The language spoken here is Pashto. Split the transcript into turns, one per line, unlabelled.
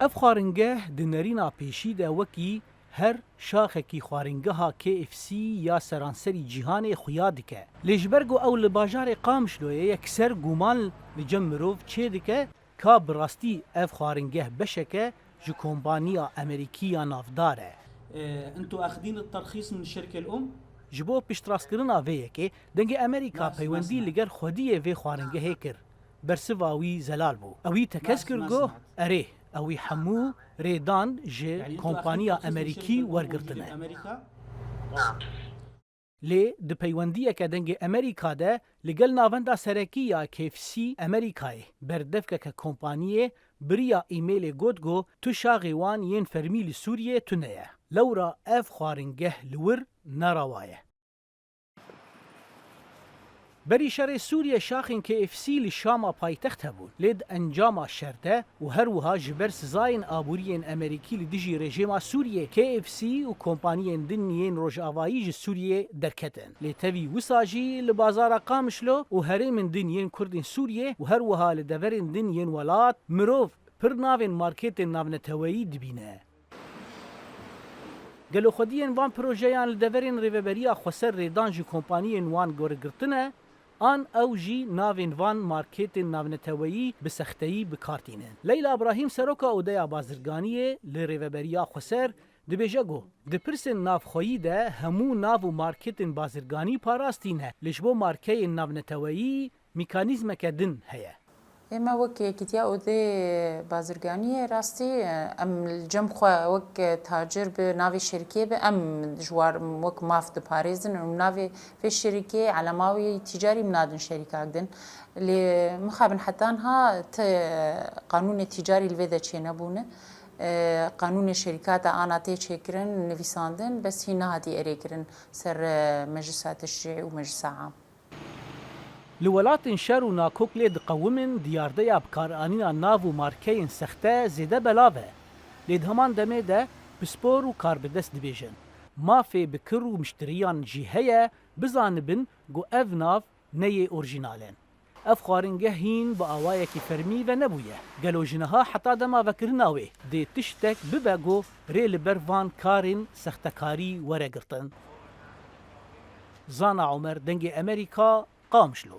اف خارنگه دنرینا پیشی ده وکی هر شاخکی خارنگها KFC یا سرانسری جیهان خویا دکه لجبرگو او لباجار قامشلوه یکسر گومان لجم مروف چه دکه که براستی اف خارنگه بشکه جو کمپانیا امریکیا نافداره.
انتو اخدين الترخيص من الشركة الام؟
جبو پشتراسکرنا وی که دنگ امریکا پیوندی لگر خودی وی خارنگه هکر برسواوی زلال بو اوی تکسکر گو اره اوی حمو ریدان جه کمپانیا امریکی ورگرتنه لی د پیوندی که دنگ امریکا ده لگل ناوندا سرکی یا KFC امریکای بردفک که کمپانیه بریا ایمیل گودگو تو شاغیوان ین فرمیل سوریه تونه لورا اف خارنگه لور نراوایه بری شر سوریه شاخین KFC لشاما پایتخت هبون لید انجاما شرده و هر وها جبر سزاین آبورین امریکی لدیجی رژیما سوریه KFC و کمپانیین دنیین روش آوایی سوریه درکتن لیتوی وساجی لبازار قامشلو و هری من دنیین کردین سوریه و هر وها لدورین دنیین ولات مروف پر ناوین مارکت ناونتوایی دبینه گلو خودین وان پروژیان لدورین ریوبریا خسر ریدان جو کمپانیین وان گورگرتنه آن او جی ناوین وان مارکت ناونتوایی بسختهی بکارتینن. لیلا ابراهیم سروکا اودیا بازرگانیه لریوبریا خسر دبیجه گو دپرسن نافخویی ده همو ناو مارکت بازرگانی پاراستینه لشبو مارکه ناونتوایی میکانیزم که دن هیه.
اما وك كتيا اودي بازرگاني راستي ام الجم خو وك تاجر بنافي شركه ام جوار وك ماف د باريزن ونافي في الشركه علماوي تجاري منادن شركه عقدن اللي مخابن حتى انها قانون التجاري الفيدا تشينبونه قانون الشركات انا تشكرن نفيساندن بس هنا هادي اريكرن سر مجلسات الشيعي ومجلس عام
لولات شر و ناکوک لید قومن دیارده بکارانینا ناو و مارکین سخته زیده بلاوه. لید همان دمه ده بسپور و کار بدست دبیجن. مافی بکر و مشتریان جیهه بزانبن گو اف ناو نیه اورجینالن. اف خارنگه هین با آوائه کی فرمی و نبویه. گلو جنها حتا دما وکرناوه. دی تشتک ببگو ریل بروان کارین سختکاری ورگرتن. زانا عمر دنگ امریکا قامشلو